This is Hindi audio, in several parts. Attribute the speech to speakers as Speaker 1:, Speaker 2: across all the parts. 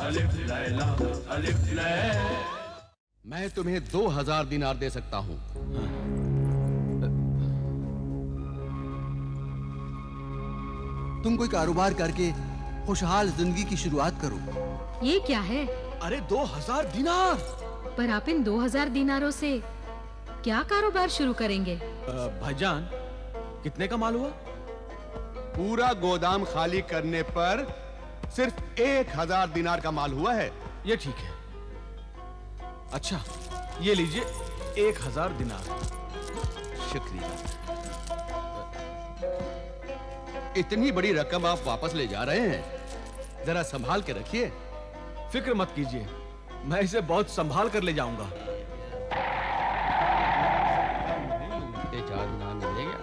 Speaker 1: अलिफ लैला अलिफ लै।
Speaker 2: मैं तुम्हें 2000 दिनार दे सकता हूँ।
Speaker 3: तुम कोई कारोबार करके खुशहाल जिंदगी की शुरुआत करो।
Speaker 4: ये क्या है?
Speaker 3: अरे 2000 दिनार।
Speaker 4: पर आप इन 2000 दिनारों से क्या कारोबार शुरू करेंगे?
Speaker 5: भाईजान, कितने का माल हुआ?
Speaker 2: पूरा गोदाम खाली करने पर सिर्फ 1000 दिनार का माल हुआ है।
Speaker 5: ये ठीक है। अच्छा, ये लीजिए 1000 दिनार।
Speaker 2: शुक्रिया। इतनी बड़ी रकम आप वापस ले जा रहे हैं, जरा संभाल के रखिए।
Speaker 5: फिक्र मत कीजिए, मैं इसे बहुत संभाल कर ले जाऊंगा।
Speaker 2: ये 4 दिनार मिलेंगे।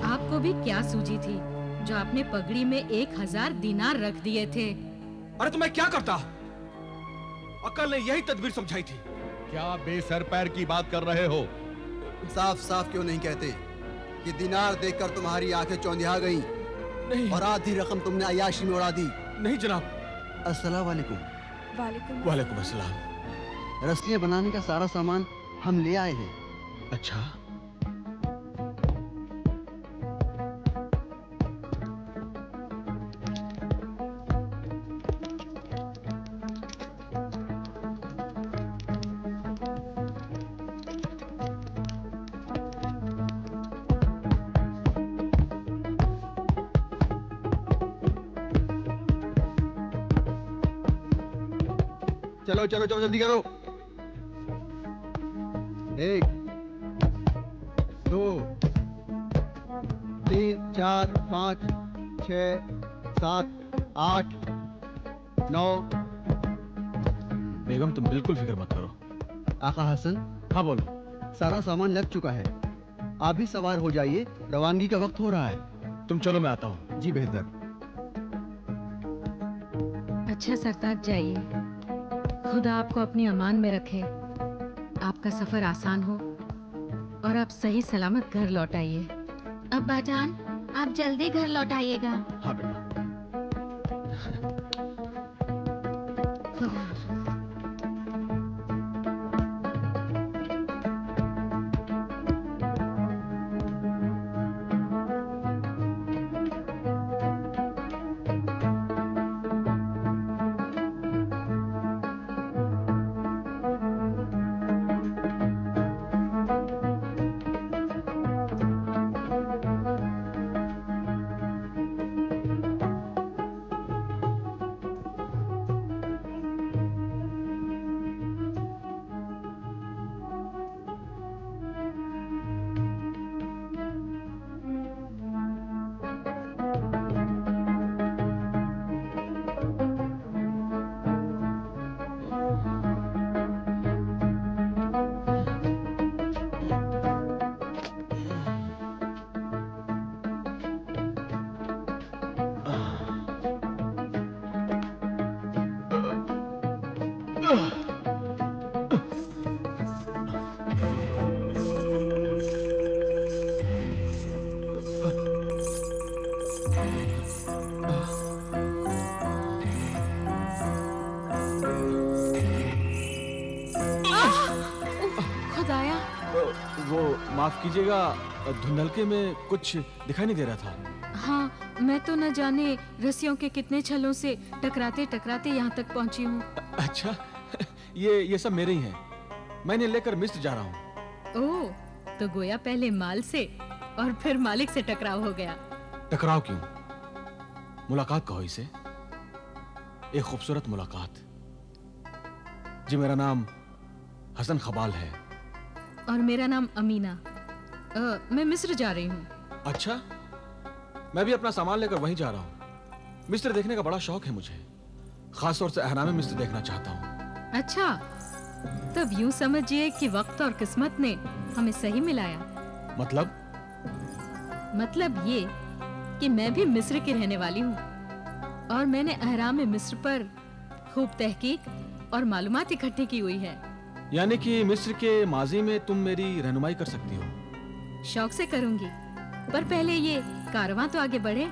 Speaker 4: आपको भी क्या सूझी थी जो आपने पगड़ी में 1000 दिनार रख दिए थे?
Speaker 5: अरे तो मैं क्या करता? अक्ल ने यही तदबीर समझाई थी।
Speaker 2: क्या बेसर पैर की बात कर रहे हो?
Speaker 3: साफ साफ क्यों नहीं कहते कि दिनार देखकर तुम्हारी आंखें चौंधिया गईं
Speaker 5: नहीं
Speaker 3: और आधी रकम तुमने अय्याशी में उड़ा दी।
Speaker 5: नहीं जनाब।
Speaker 3: अस्सलाम वालेकुम।
Speaker 5: वालेकुम अस्सलाम।
Speaker 3: रस्सियां बनाने का सारा सामान हम ले आए हैं।
Speaker 5: अच्छा,
Speaker 3: चलो चलो चलो जल्दी करो। 1 2 3 4 5 6 7 8 9।
Speaker 5: बेगम तुम बिल्कुल फिक्र मत करो।
Speaker 3: आका हसन,
Speaker 5: हाँ बोलो।
Speaker 3: सारा सामान लग चुका है, आप भी सवार हो जाइए, रवानगी का वक्त हो रहा है।
Speaker 5: तुम चलो, मैं आता हूँ।
Speaker 3: जी बेहतर।
Speaker 4: अच्छा सरताज, जाइए। खुदा आपको अपनी अमान में रखे, आपका सफर आसान हो और आप सही सलामत घर लौट आइए।
Speaker 6: अब्बा जान, आप जल्दी घर लौट आइएगा।
Speaker 5: हाँ बेटा।
Speaker 4: खुदाया,
Speaker 5: वो माफ कीजिएगा, धुंधलके में कुछ दिखाई नहीं दे रहा था।
Speaker 4: हाँ, मैं तो न जाने रस्सियों के कितने छलों से टकराते टकराते यहाँ तक पहुँची हूँ।
Speaker 5: अच्छा, ये सब मेरे ही हैं। मैं इन्हें लेकर मिस्र जा रहा हूँ।
Speaker 4: ओह, तो गोया पहले माल से और फिर मालिक से टकराव हो गया।
Speaker 5: टकराव क्यों? मुलाकात कहो इसे, एक खूबसूरत मुलाकात। जी, मेरा नाम हसन खबाल है।
Speaker 4: और मेरा नाम अमीना। मैं मिस्र जा रही हूँ।
Speaker 5: अच्छा, मैं भी अपना सामान लेकर वहीं जा रहा हूँ। मिस्र देखने का बड़ा शौक है मुझे, खास तौर से अहराम मिस्र देखना चाहता हूँ।
Speaker 4: अच्छा, तब यूं समझिए कि वक्त और किस्मत ने हमें सही मिलाया।
Speaker 5: मतलब?
Speaker 4: मतलब ये कि मैं भी मिस्र की रहने वाली हूँ और मैंने अहराम मिस्र पर खूब तहकीक और मालूमात इकट्ठी की हुई है।
Speaker 5: यानी कि मिस्र के माजी में तुम मेरी रहनुमाई कर सकती हो?
Speaker 4: शौक से करूंगी, पर पहले ये कारवां तो आगे बढ़े।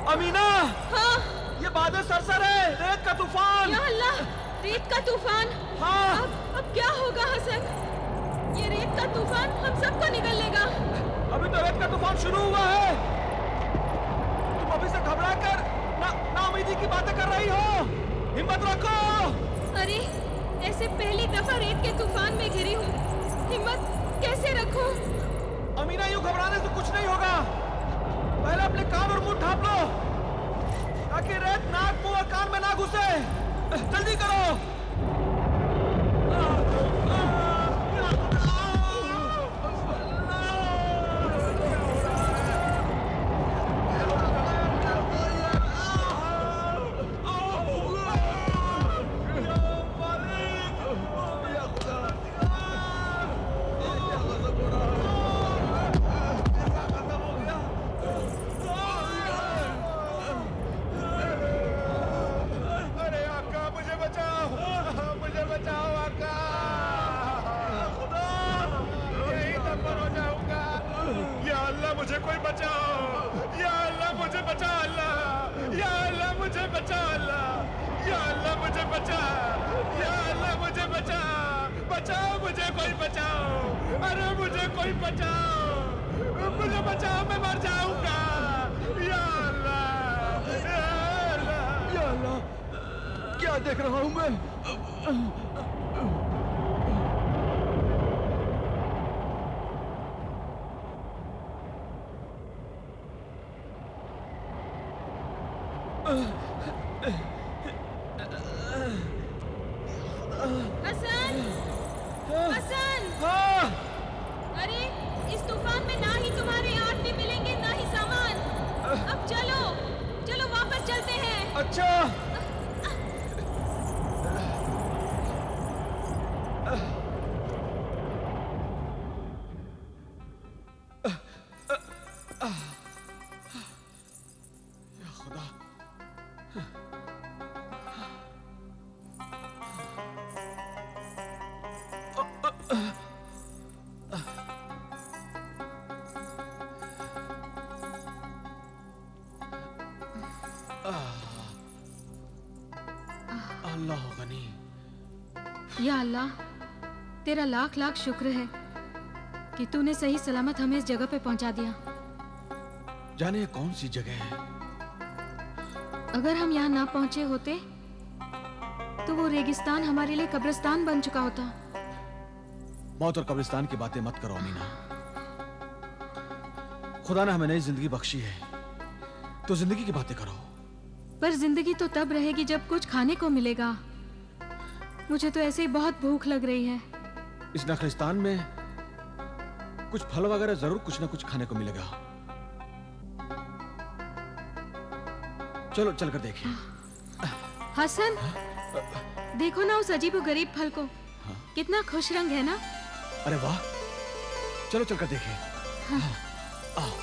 Speaker 5: अमीना,
Speaker 4: हाँ,
Speaker 5: ये बादल सरसर है, रेत का तूफान।
Speaker 4: या अल्लाह, रेत का तूफान।
Speaker 5: हाँ।
Speaker 4: अब क्या होगा हसन? ये रेत का तूफान हम सबको निगल लेगा।
Speaker 5: अभी तो रेत का तूफान शुरू हुआ है। तुम अभी से घबरा कर नाउमीदी की बातें कर रही हो। हिम्मत रखो।
Speaker 4: अरे, ऐसे पहली दफा रेत के तूफान में घिरी हूँ। हिम्मत कैसे रखूं?
Speaker 5: अमीना, यूं घबराने से कुछ नहीं होगा। पहले अपने कान और मुंह ढांप लो ताकि रेत नाक, मुंह और कान में ना घुसे। जल्दी करो।
Speaker 1: मुझे कोई बचाओ, या अल्लाह मुझे बचा, अल्लाह या अल्लाह मुझे बचा, अल्लाह या अल्लाह मुझे बचा, या अल्लाह मुझे बचा, बचाओ मुझे कोई बचाओ, अरे मुझे कोई बचाओ, मुझे बचाओ, मैं मर जाऊंगा, या अल्लाह या अल्लाह
Speaker 3: या अल्लाह, क्या देख रहा हूं मैं?
Speaker 4: हसन, हसन,
Speaker 5: हाँ।
Speaker 4: अरे इस तूफान में ना ही तुम्हारे आदमी मिलेंगे ना ही सामान। अब चलो, चलो वापस चलते हैं।
Speaker 5: अच्छा। या खुदा, अल्लाह गनी।
Speaker 4: या अल्लाह, तेरा लाख लाख शुक्र है कि तूने सही सलामत हमें इस जगह पे पहुंचा दिया।
Speaker 5: जाने ये कौन सी जगह है?
Speaker 4: अगर हम यहाँ ना पहुंचे होते तो वो रेगिस्तान हमारे लिए कब्रिस्तान बन चुका होता।
Speaker 5: मौत और कब्रिस्तान की बातें मत करो अमीना। खुदा ने हमें नई जिंदगी बख्शी है, तो जिंदगी की बातें करो।
Speaker 4: पर जिंदगी तो तब रहेगी जब कुछ खाने को मिलेगा। मुझे तो ऐसे ही बहुत भूख लग रही है।
Speaker 5: इस नखलिस्तान में कुछ फल वगैरह जरूर कुछ ना कुछ खाने को मिलेगा। चलो चलकर देखें।
Speaker 4: हसन, देखो ना उस अजीब गरीब फल को। कितना खुश रंग है ना।
Speaker 5: अरे वाह, चलो चलकर देखें। आओ।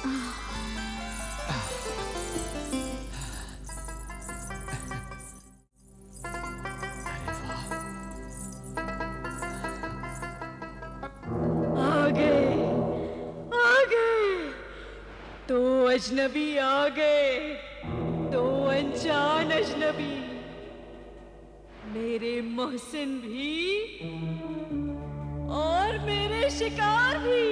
Speaker 7: तो अजनबी आ गए, तो अनजान अजनबी, मेरे मोहसिन भी और मेरे शिकार भी।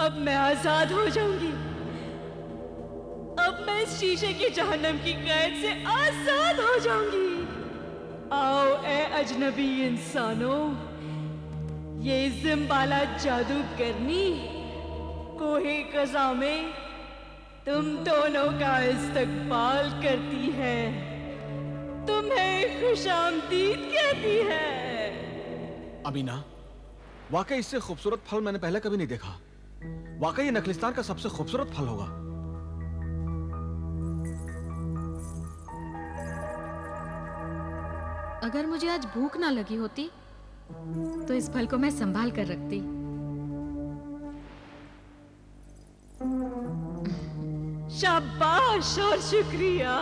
Speaker 7: अब मैं आजाद हो जाऊंगी। अब मैं इस शीशे की जहन्नम की कैद से आजाद हो जाऊंगी। आओ ए अजनबी इंसानों, ये जिम्बाला जादूगरनी कोहे कज़ा में तुम दोनों का इस्तकबाल करती है, तुम्हें खुशामदीद कहती है।
Speaker 5: अमीना, वाकई इससे खूबसूरत फल मैंने पहले कभी नहीं देखा। वाकई ये नखलिस्तान का सबसे खूबसूरत फल होगा।
Speaker 4: अगर मुझे आज भूख ना लगी होती तो इस फल को मैं संभाल कर रखती।
Speaker 7: शाबाश और शुक्रिया।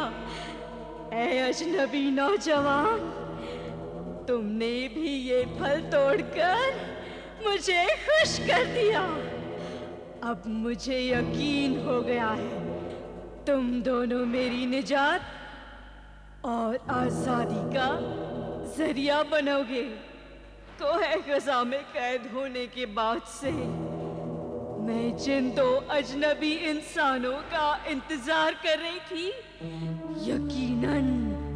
Speaker 7: ऐ अजनबी नौजवान, तुमने भी ये फल तोड़कर मुझे खुश कर दिया। अब मुझे यकीन हो गया है तुम दोनों मेरी निजात और आजादी का जरिया बनोगे। कोहे क़ज़ा में कैद होने के बाद से मैं जिन दो अजनबी इंसानों का इंतजार कर रही थी, यकीनन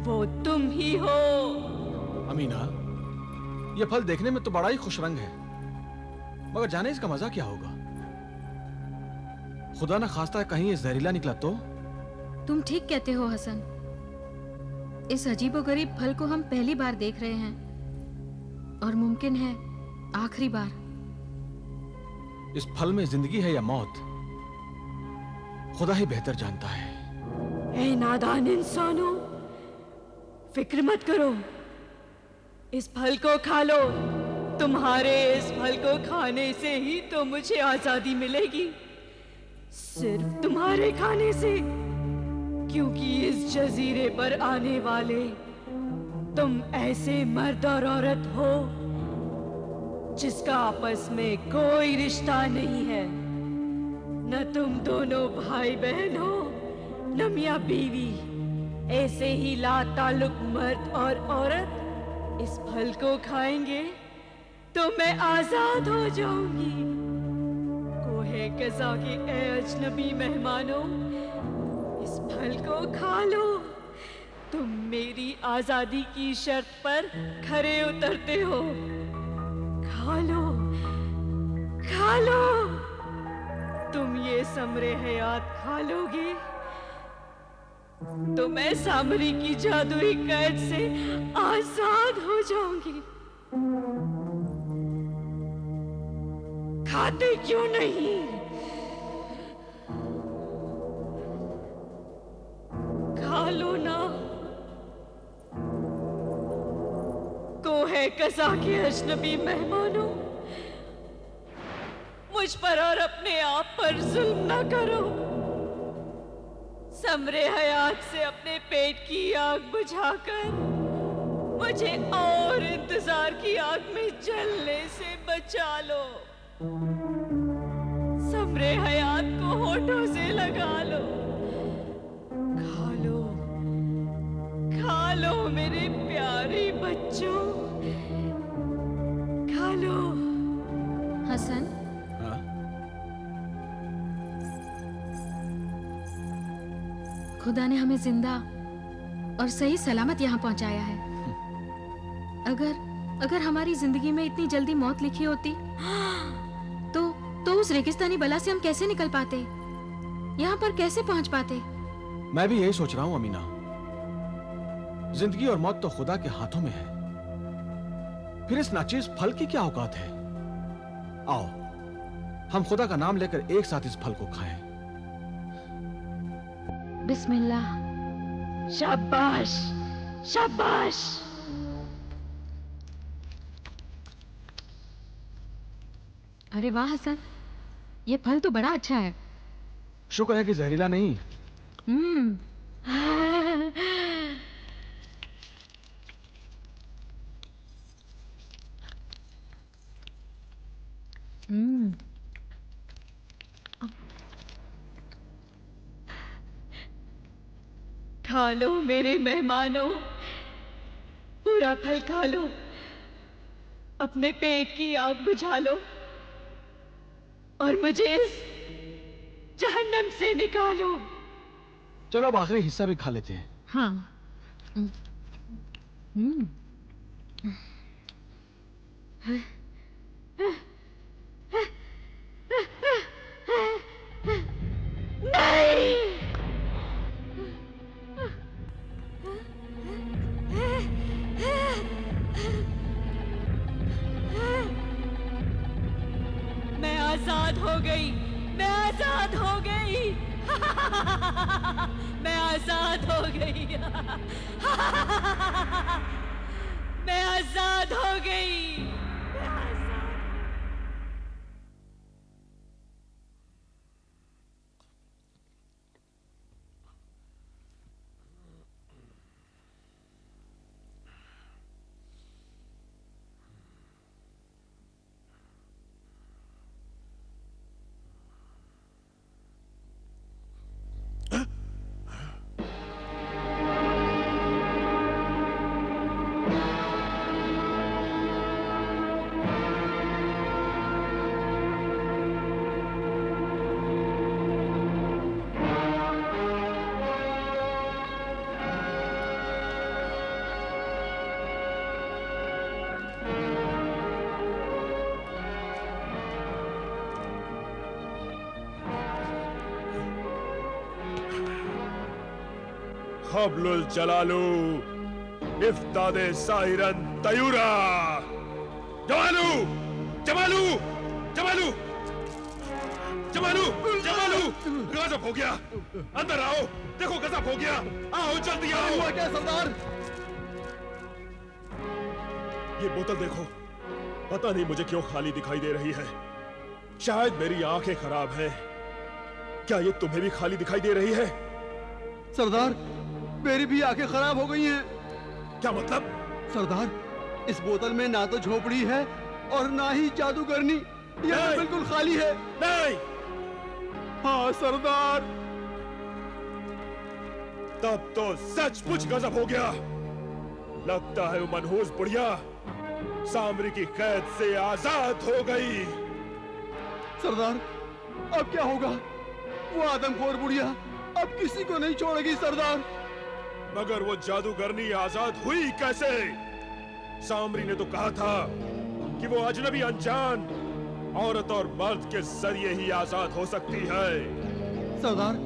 Speaker 7: वो तुम ही हो।
Speaker 5: अमीना, ये फल देखने में तो बड़ा ही खुश रंग है, मगर जाने इसका मजा क्या होगा? खुदा ना खास्ता कहीं ये जहरीला निकला तो?
Speaker 4: तुम ठीक कहते हो हसन। इस अजीबोगरीब फल को हम पहली बार देख रहे हैं और मुमकिन है आखिरी बार।
Speaker 5: इस फल में जिंदगी है या मौत, खुदा ही बेहतर जानता है।
Speaker 7: ऐ नादान इंसानों, फिक्र मत करो, इस फल को खा लो। तुम्हारे इस फल को खाने से ही तो मुझे आजादी मिलेगी, सिर्फ तुम्हारे खाने से, क्योंकि इस जजीरे पर आने वाले तुम ऐसे मर्द और औरत हो जिसका आपस में कोई रिश्ता नहीं है। न तुम दोनों भाई बहन हो, न मियां बीवी। ऐसे ही लाताल्लुक मर्द और औरत इस फल को खाएंगे तो मैं आजाद हो जाऊंगी। कोहे क़ज़ा के ऐ अजनबी मेहमानों, इस फल को खा लो। तुम मेरी आजादी की शर्त पर खरे उतरते हो। खा लो, खा लो। तुम ये समरे हयात खा लोगे तो मैं सामरी की जादुई कैद से आजाद हो जाऊंगी। खाते क्यों नहीं? खा लो ना। कोहे क़ज़ा के अजनबी मेहमानों, मुझ पर और अपने आप पर जुल्म न करो। समरे हयात से अपने पेट की आग बुझाकर मुझे और इंतजार की आग में जलने से बचा लो। समरे हयात को होठों से लगा लो। खा लो, खा लो मेरे प्यारे बच्चों, खा लो।
Speaker 4: हसन,
Speaker 5: हाँ?
Speaker 4: खुदा ने हमें जिंदा और सही सलामत यहाँ पहुंचाया है। अगर हमारी जिंदगी में इतनी जल्दी मौत लिखी होती तो उस रेगिस्तानी बला से हम कैसे निकल पाते, यहाँ पर कैसे पहुंच पाते?
Speaker 5: मैं भी यही सोच रहा हूं अमीना। जिंदगी और मौत तो खुदा के हाथों में है, फिर इस नाचीज फल की क्या औकात है? आओ हम खुदा का नाम लेकर एक साथ इस फल को खाएं।
Speaker 4: बिस्मिल्लाह।
Speaker 7: शाबाश, शाबाश।
Speaker 4: अरे वाह हसन, ये फल तो बड़ा अच्छा है।
Speaker 5: शुक्र है कि जहरीला नहीं।
Speaker 4: हम्म। हम्म।
Speaker 7: खा लो मेरे मेहमानों, पूरा फल खा लो। अपने पेट की आग बुझा लो और मुझे इस जहन्नम से निकालो।
Speaker 5: चलो अब आखिरी हिस्सा भी खा लेते हैं।
Speaker 4: हाँ। हम्म।
Speaker 7: नहीं। आजाद हो गई, मैं आजाद हो गई। मैं आजाद हो गई। मैं आजाद हो गई।
Speaker 1: खबलुल जलालू इफ्तादे साहिरन तयूरा। जमालू जमालू जमालू जमालू जमालू गजब हो गया। अंदर आओ, देखो गजब हो गया। आओ जल्दी आओ।
Speaker 3: हुआ क्या सरदार?
Speaker 1: ये बोतल देखो, पता नहीं मुझे क्यों खाली दिखाई दे रही है। शायद मेरी आंखें खराब हैं। क्या ये तुम्हें भी खाली दिखाई दे रही है?
Speaker 3: सरदार, मेरी भी आंखें खराब हो गई हैं।
Speaker 1: क्या मतलब?
Speaker 3: सरदार, इस बोतल में ना तो झोपड़ी है और ना ही जादूगरनी। ये
Speaker 1: नहीं।
Speaker 3: बिल्कुल खाली है।
Speaker 1: नहीं।
Speaker 3: हाँ सरदार।
Speaker 1: तब तो सचमुच गजब हो गया। लगता है वो मनहूस बुढ़िया सामरी की कैद से आजाद हो गई।
Speaker 3: सरदार, अब क्या होगा? वो आदमखोर बुढ़िया अब किसी को नहीं छोड़ेगी सरदार।
Speaker 1: मगर वो जादूगरनी आजाद हुई कैसे? सामरी ने तो कहा था कि वो अजनबी अनजान औरत और मर्द के जरिए ही आजाद हो सकती है।
Speaker 3: सरदार,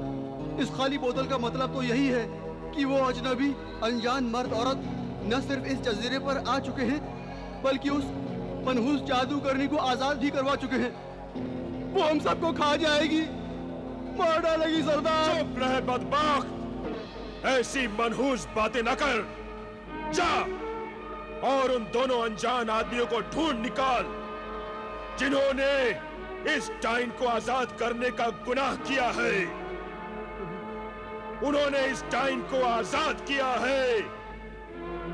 Speaker 3: इस खाली बोतल का मतलब तो यही है कि वो अजनबी अनजान मर्द औरत न सिर्फ इस जजीरे पर आ चुके हैं, बल्कि उस मनहूस जादूगरनी को आजाद भी करवा चुके हैं। वो हम सबको खा जाएगी, मार डालेगी सरदार।
Speaker 1: चुप रहे बदबख्त, ऐसी मनहूस बातें न कर। जा और उन दोनों अनजान आदमियों को ढूंढ निकाल जिन्होंने इस डाइन को आजाद करने का गुनाह किया है। उन्होंने इस डाइन को आजाद किया है।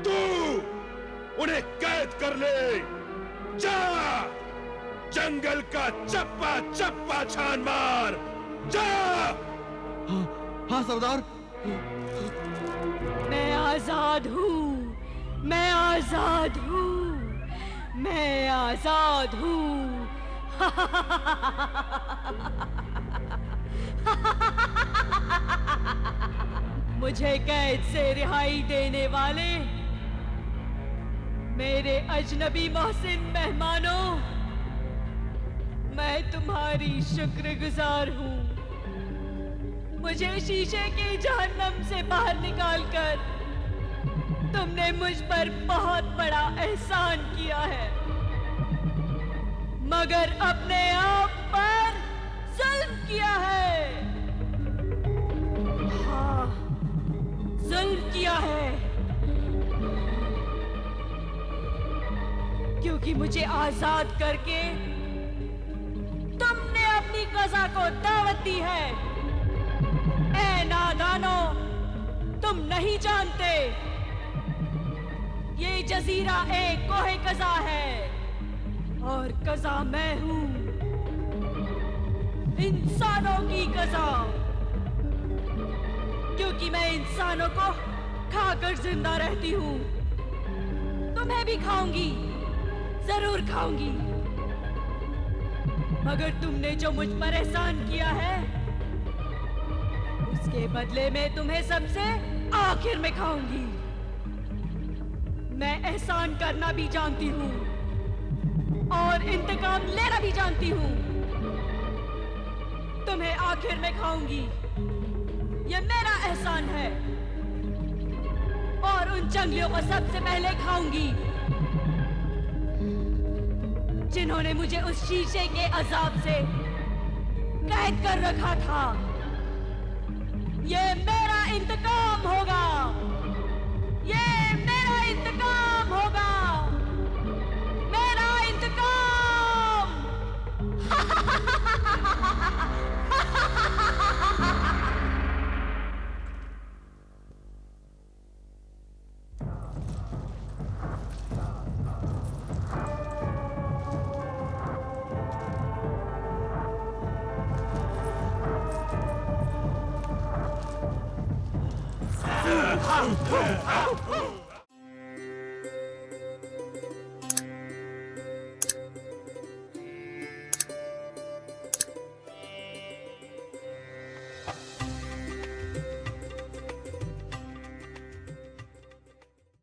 Speaker 1: तू उन्हें कैद कर ले। जा, जंगल का चप्पा चप्पा छान मार। जा।
Speaker 3: हाँ सरदार।
Speaker 7: मैं आजाद हूँ, मैं आजाद हूँ, मैं आजाद हूँ। मुझे कैद से रिहाई देने वाले मेरे अजनबी मोहसिन मेहमानों, मैं तुम्हारी शुक्रगुजार हूँ। मुझे शीशे के जहन्नम से बाहर निकालकर तुमने मुझ पर बहुत बड़ा एहसान किया है, मगर अपने आप पर जुल्म किया है। हाँ, जुल्म किया है, क्योंकि मुझे आजाद करके तुमने अपनी कज़ा को दावत दी है। ऐ नादानो, तुम नहीं जानते ये जजीरा एक कोहे कज़ा है और कज़ा मैं हूं, इंसानों की कज़ा। क्योंकि मैं इंसानों को खाकर जिंदा रहती हूं। तुम्हें भी खाऊंगी, जरूर खाऊंगी, मगर तुमने जो मुझ पर एहसान किया है उसके बदले में तुम्हें सबसे आखिर में खाऊंगी। मैं एहसान करना भी जानती हूँ और इंतकाम लेना भी जानती हूँ। तुम्हें आखिर में खाऊंगी, ये मेरा एहसान है, और उन जंगलियों को सबसे पहले खाऊंगी। जिन्होंने मुझे उस शीशे के अजाब से कैद कर रखा था। ये मेरा इंतकाम होगा, ये मेरा इंतकाम